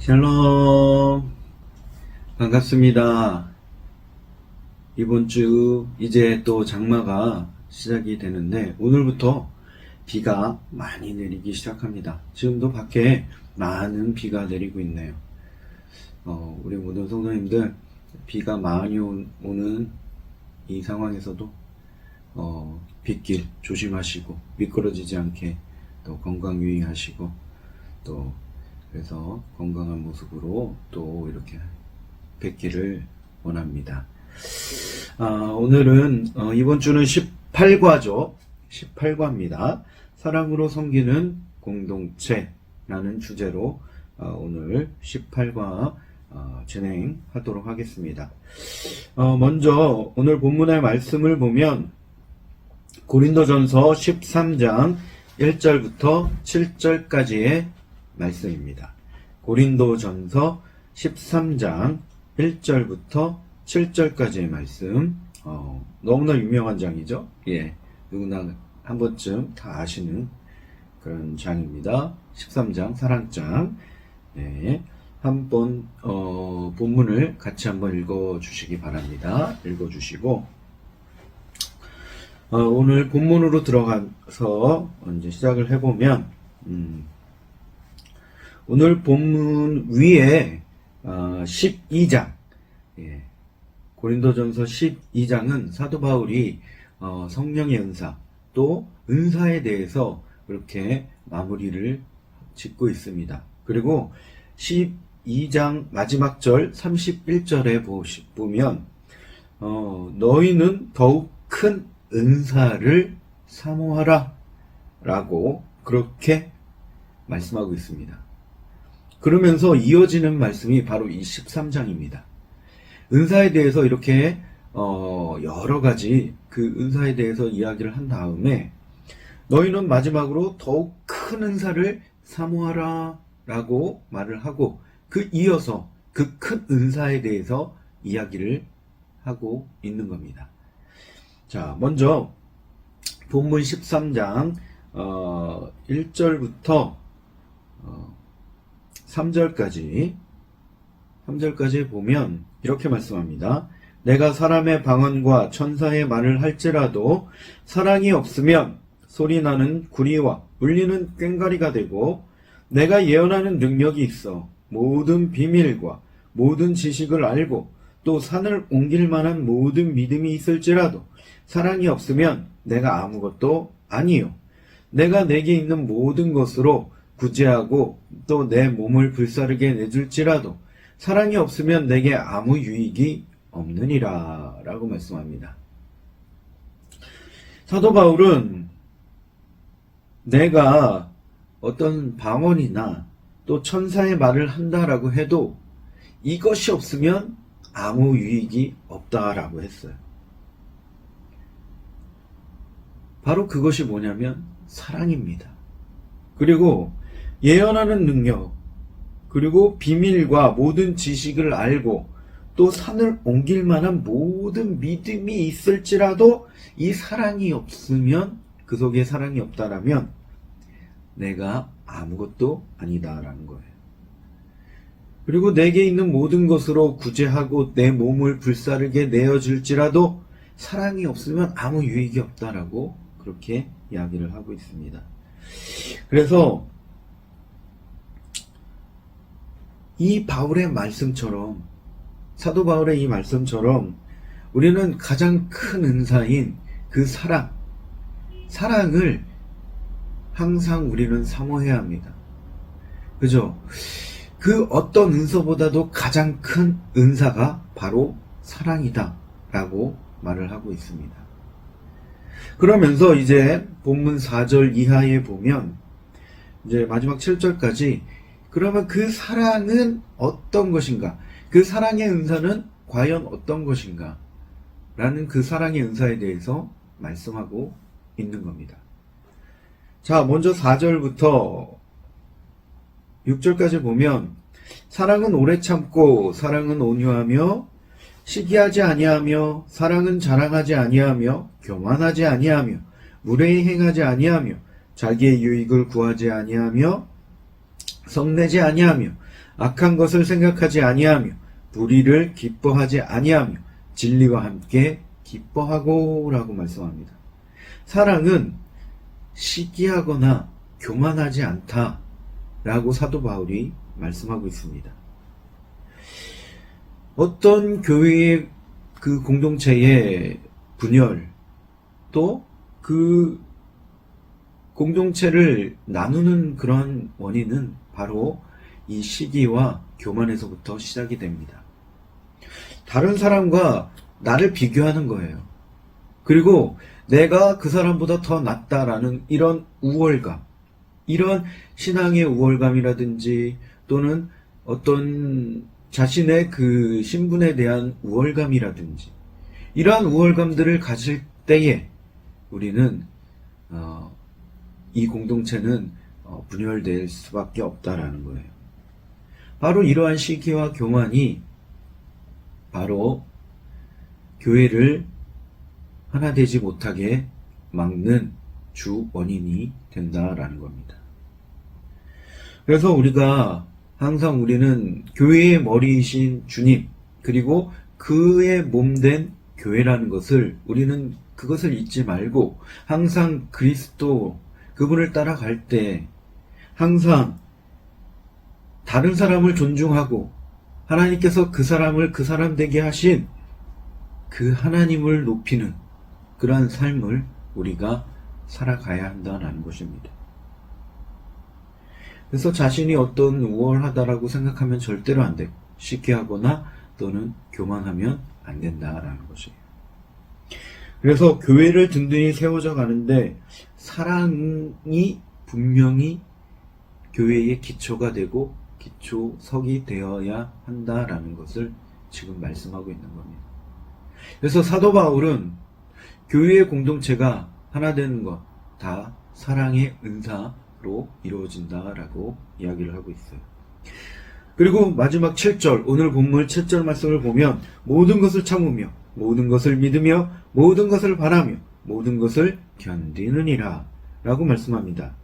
샬롬, 반갑습니다. 이번 주 이제 또 장마가 시작이 되는데 오늘부터 비가 많이 내리기 시작합니다. 지금도 밖에 많은 비가 내리고 있네요. 우리 모든 성도님들 비가 많이 오는 이 상황에서도 빗길 조심하시고 미끄러지지 않게 또 건강 유의하시고 또 그래서 건강한 모습으로 또 이렇게 뵙기를 원합니다. 오늘은 이번 주는 18과죠. 18과입니다. 사랑으로 섬기는 공동체라는 주제로 오늘 18과 진행하도록 하겠습니다. 먼저 오늘 본문의 말씀을 보면 고린도전서 13장 1절부터 7절까지의 말씀입니다. 고린도전서 13장 1절부터 7절까지의 말씀. 너무나 유명한 장이죠. 예, 누구나 한 번쯤 다 아시는 그런 장입니다. 13장 사랑장. 네, 한번 본문을 같이 한번 읽어주시기 바랍니다. 읽어주시고 오늘 본문으로 들어가서 이제 시작을 해보면 오늘 본문 위에 12장, 예, 고린도전서 12장은 사도 바울이 성령의 은사, 또 은사에 대해서 그렇게 마무리를 짓고 있습니다. 그리고 12장 마지막 절 31절에 보면 너희는 더욱 큰 은사를 사모하라 라고 그렇게 말씀하고 있습니다. 그러면서 이어지는 말씀이 바로 이 13장입니다. 은사에 대해서 이렇게 여러 가지 그 은사에 대해서 이야기를 한 다음에 너희는 마지막으로 더욱 큰 은사를 사모하라 라고 말을 하고 그 이어서 그 큰 은사에 대해서 이야기를 하고 있는 겁니다. 자, 먼저 본문 13장 1절부터 3절까지 보면 이렇게 말씀합니다. 내가 사람의 방언과 천사의 말을 할지라도 사랑이 없으면 소리나는 구리와 울리는 꽹과리가 되고 내가 예언하는 능력이 있어 모든 비밀과 모든 지식을 알고 또 산을 옮길 만한 모든 믿음이 있을지라도 사랑이 없으면 내가 아무것도 아니요. 내가 내게 있는 모든 것으로 구제하고 또 내 몸을 불사르게 내줄지라도 사랑이 없으면 내게 아무 유익이 없느니라 라고 말씀합니다. 사도 바울은 내가 어떤 방언이나 또 천사의 말을 한다라고 해도 이것이 없으면 아무 유익이 없다라고 했어요. 바로 그것이 뭐냐면 사랑입니다. 그리고 예언하는 능력, 그리고 비밀과 모든 지식을 알고 또 산을 옮길 만한 모든 믿음이 있을지라도 이 사랑이 없으면, 그 속에 사랑이 없다라면 내가 아무것도 아니다라는 거예요. 그리고 내게 있는 모든 것으로 구제하고 내 몸을 불사르게 내어줄지라도 사랑이 없으면 아무 유익이 없다라고 그렇게 이야기를 하고 있습니다. 그래서 이 바울의 말씀처럼, 사도 바울의 이 말씀처럼 우리는 가장 큰 은사인 그 사랑을 항상 우리는 사모해야 합니다. 그죠? 그 어떤 은사보다도 가장 큰 은사가 바로 사랑이다 라고 말을 하고 있습니다. 그러면서 이제 본문 4절 이하에 보면 이제 마지막 7절까지 그러면 그 사랑은 어떤 것인가? 그 사랑의 은사는 과연 어떤 것인가? 라는 그 사랑의 은사에 대해서 말씀하고 있는 겁니다. 자, 먼저 4절부터 6절까지 보면 사랑은 오래 참고 사랑은 온유하며 시기하지 아니하며 사랑은 자랑하지 아니하며 교만하지 아니하며 무례히 행하지 아니하며 자기의 유익을 구하지 아니하며 성내지 아니하며 악한 것을 생각하지 아니하며 불의를 기뻐하지 아니하며 진리와 함께 기뻐하고 라고 말씀합니다. 사랑은 시기하거나 교만하지 않다 라고 사도 바울이 말씀하고 있습니다. 어떤 교회의 그 공동체의 분열, 또 그 공동체를 나누는 그런 원인은 바로 이 시기와 교만에서부터 시작이 됩니다. 다른 사람과 나를 비교하는 거예요. 그리고 내가 그 사람보다 더 낫다라는 이런 우월감, 이런 신앙의 우월감이라든지 또는 어떤 자신의 그 신분에 대한 우월감이라든지 이러한 우월감들을 가질 때에 우리는 이 공동체는 분열될 수밖에 없다라는 거예요. 바로 이러한 시기와 교만이 바로 교회를 하나 되지 못하게 막는 주 원인이 된다라는 겁니다. 그래서 우리가 항상 우리는 교회의 머리이신 주님, 그리고 그의 몸된 교회라는 것을 우리는 그것을 잊지 말고 항상 그리스도 그분을 따라갈 때 항상 다른 사람을 존중하고 하나님께서 그 사람을 그 사람 되게 하신 그 하나님을 높이는 그러한 삶을 우리가 살아가야 한다는 것입니다. 그래서 자신이 어떤 우월하다라고 생각하면 절대로 안 되고 시기하거나 또는 교만하면 안 된다라는 것이에요. 그래서 교회를 든든히 세워져 가는데 사랑이 분명히 교회의 기초가 되고 기초석이 되어야 한다라는 것을 지금 말씀하고 있는 겁니다. 그래서 사도 바울은 교회의 공동체가 하나 되는 것 다 사랑의 은사로 이루어진다라고 이야기를 하고 있어요. 그리고 마지막 7절, 오늘 본문 7절 말씀을 보면 모든 것을 참으며 모든 것을 믿으며 모든 것을 바라며 모든 것을 견디느니라 라고 말씀합니다.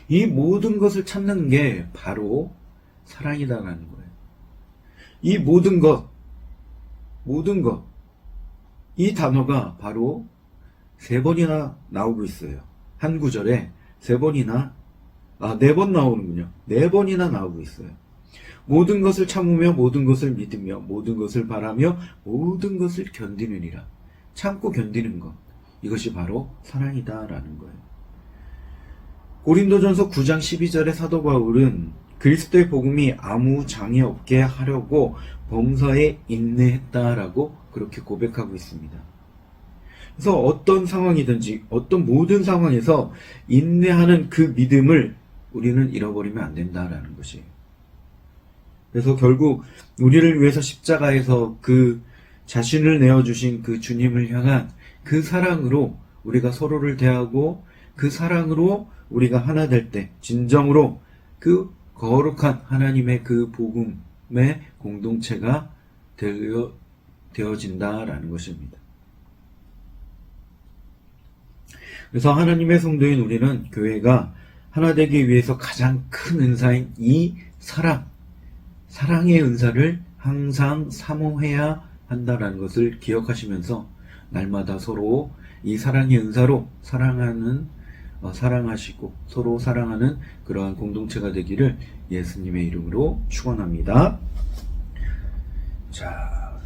이 모든 것을 참는 게 바로 사랑이다라는 거예요. 이 모든 것, 이 단어가 바로 3번이나 나오고 있어요. 한 구절에 3번이나, 4번 나오는군요. 4번이나 나오고 있어요. 모든 것을 참으며 모든 것을 믿으며 모든 것을 바라며 모든 것을 견디느니라. 참고 견디는 것, 이것이 바로 사랑이다라는 거예요. 고린도전서 9장 12절에 사도 바울은 그리스도의 복음이 아무 장애 없게 하려고 범사에 인내했다라고 그렇게 고백하고 있습니다. 그래서 어떤 상황이든지 어떤 모든 상황에서 인내하는 그 믿음을 우리는 잃어버리면 안 된다라는 것이에요. 그래서 결국 우리를 위해서 십자가에서 그 자신을 내어주신 그 주님을 향한 그 사랑으로 우리가 서로를 대하고 그 사랑으로 우리가 하나 될 때 진정으로 그 거룩한 하나님의 그 복음의 공동체가 되어진다라는 것입니다. 그래서 하나님의 성도인 우리는 교회가 하나 되기 위해서 가장 큰 은사인 이 사랑의 은사를 항상 사모해야 한다라는 것을 기억하시면서 날마다 서로 이 사랑의 은사로 사랑하시고 서로 사랑하는 그러한 공동체가 되기를 예수님의 이름으로 축원합니다. 자,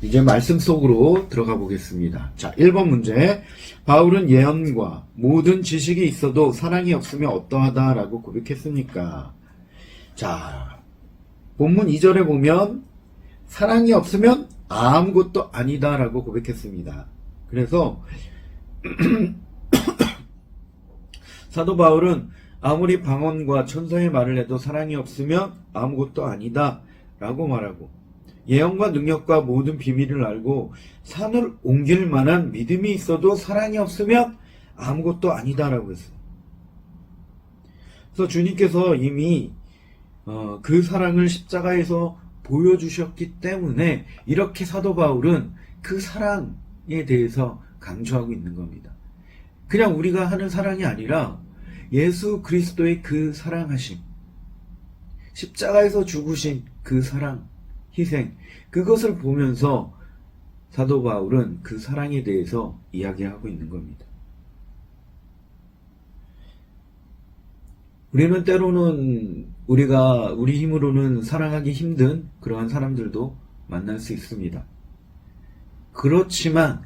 이제 말씀 속으로 들어가 보겠습니다. 자, 1번 문제. 바울은 예언과 모든 지식이 있어도 사랑이 없으면 어떠하다라고 고백했습니까? 자, 본문 2절에 보면 사랑이 없으면 아무것도 아니다라고 고백했습니다. 그래서 사도 바울은 아무리 방언과 천사의 말을 해도 사랑이 없으면 아무것도 아니다 라고 말하고, 예언과 능력과 모든 비밀을 알고 산을 옮길 만한 믿음이 있어도 사랑이 없으면 아무것도 아니다 라고 했어요. 그래서 주님께서 이미 그 사랑을 십자가에서 보여주셨기 때문에 이렇게 사도 바울은 그 사랑에 대해서 강조하고 있는 겁니다. 그냥 우리가 하는 사랑이 아니라 예수 그리스도의 그 사랑하심, 십자가에서 죽으신 그 사랑, 희생, 그것을 보면서 사도 바울은 그 사랑에 대해서 이야기하고 있는 겁니다. 우리는 때로는 우리가 우리 힘으로는 사랑하기 힘든 그러한 사람들도 만날 수 있습니다. 그렇지만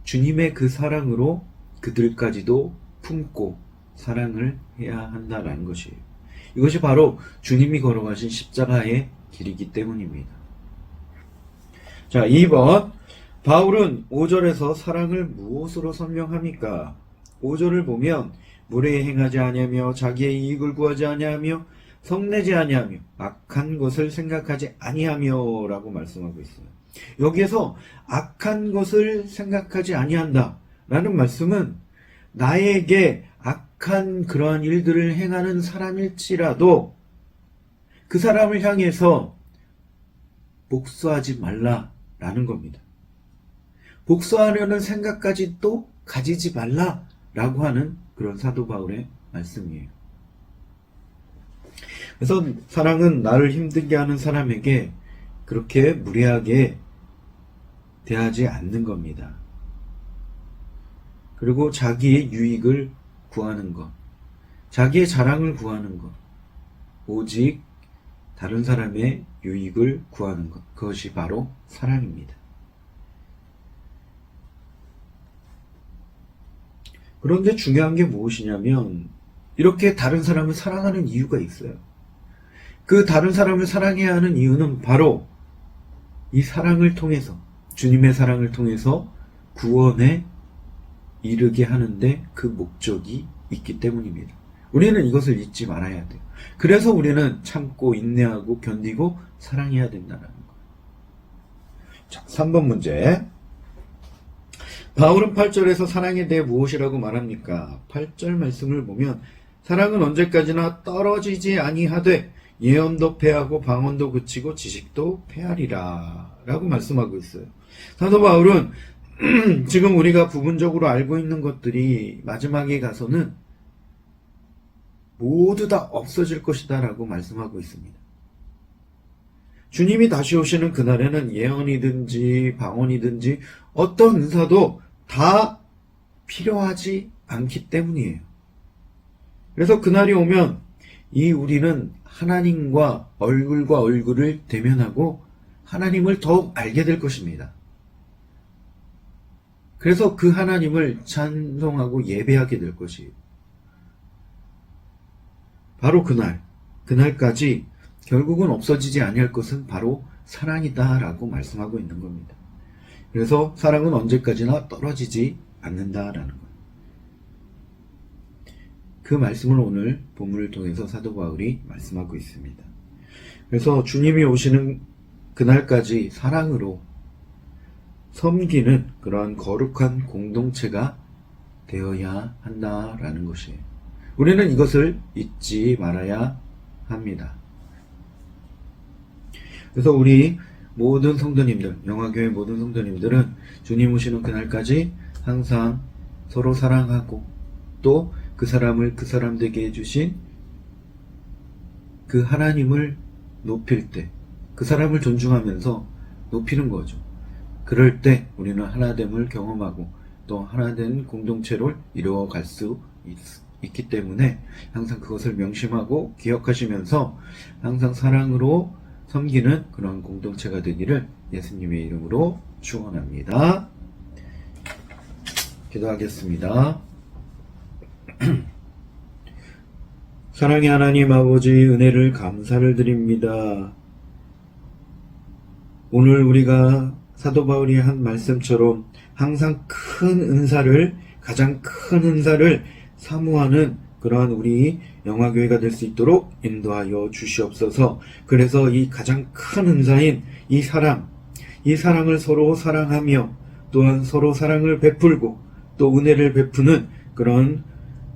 주님의 그 사랑으로 그들까지도 품고 사랑을 해야 한다는 것이에요. 이것이 바로 주님이 걸어가신 십자가의 길이기 때문입니다. 자, 2번. 바울은 5절에서 사랑을 무엇으로 설명합니까? 5절을 보면 무례에 행하지 아니하며 자기의 이익을 구하지 아니하며 성내지 아니하며 악한 것을 생각하지 아니하며 라고 말씀하고 있어요. 여기에서 악한 것을 생각하지 아니한다 라는 말씀은 나에게 악한 그러한 일들을 행하는 사람일지라도 그 사람을 향해서 복수하지 말라라는 겁니다. 복수하려는 생각까지 또 가지지 말라라고 하는 그런 사도 바울의 말씀이에요. 그래서 사랑은 나를 힘들게 하는 사람에게 그렇게 무례하게 대하지 않는 겁니다. 그리고 자기의 유익을 구하는 것, 자기의 자랑을 구하는 것, 오직 다른 사람의 유익을 구하는 것, 그것이 바로 사랑입니다. 그런데 중요한 게 무엇이냐면 이렇게 다른 사람을 사랑하는 이유가 있어요. 그 다른 사람을 사랑해야 하는 이유는 바로 이 사랑을 통해서, 주님의 사랑을 통해서 구원에 이르게 하는데 그 목적이 있기 때문입니다. 우리는 이것을 잊지 말아야 돼요. 그래서 우리는 참고 인내하고 견디고 사랑해야 된다는 거예요. 자, 3번 문제. 바울은 8절에서 사랑에 대해 무엇이라고 말합니까? 8절 말씀을 보면 사랑은 언제까지나 떨어지지 아니하되 예언도 패하고 방언도 그치고 지식도 패하리라 라고 말씀하고 있어요. 사도 바울은 지금 우리가 부분적으로 알고 있는 것들이 마지막에 가서는 모두 다 없어질 것이다 라고 말씀하고 있습니다. 주님이 다시 오시는 그날에는 예언이든지 방언이든지 어떤 은사도 다 필요하지 않기 때문이에요. 그래서 그날이 오면 이 우리는 하나님과 얼굴과 얼굴을 대면하고 하나님을 더욱 알게 될 것입니다. 그래서 그 하나님을 찬송하고 예배하게 될 것이에요. 바로 그날까지 결국은 없어지지 아니할 것은 바로 사랑이다라고 말씀하고 있는 겁니다. 그래서 사랑은 언제까지나 떨어지지 않는다라는 거예요. 그 말씀을 오늘 본문을 통해서 사도 바울이 말씀하고 있습니다. 그래서 주님이 오시는 그날까지 사랑으로 섬기는 그러한 거룩한 공동체가 되어야 한다라는 것이에요. 우리는 이것을 잊지 말아야 합니다. 그래서 우리 모든 성도님들, 영화교회 모든 성도님들은 주님 오시는 그날까지 항상 서로 사랑하고 또 그 사람을 그 사람 되게 해주신 그 하나님을 높일 때, 그 사람을 존중하면서 높이는 거죠. 그럴 때 우리는 하나됨을 경험하고 또 하나된 공동체를 이루어갈 수 있기 때문에 항상 그것을 명심하고 기억하시면서 항상 사랑으로 섬기는 그런 공동체가 되기를 예수님의 이름으로 축원합니다. 기도하겠습니다. 사랑의 하나님 아버지, 은혜를 감사를 드립니다. 오늘 우리가 사도 바울이 한 말씀처럼 항상 큰 은사를, 가장 큰 은사를 사모하는 그러한 우리 영화교회가 될 수 있도록 인도하여 주시옵소서. 그래서 이 가장 큰 은사인 이 사랑을 서로 사랑하며 또한 서로 사랑을 베풀고 또 은혜를 베푸는 그런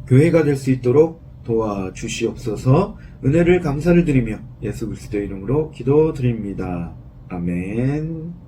교회가 될 수 있도록 도와주시옵소서. 은혜를 감사를 드리며 예수 그리스도의 이름으로 기도드립니다. 아멘.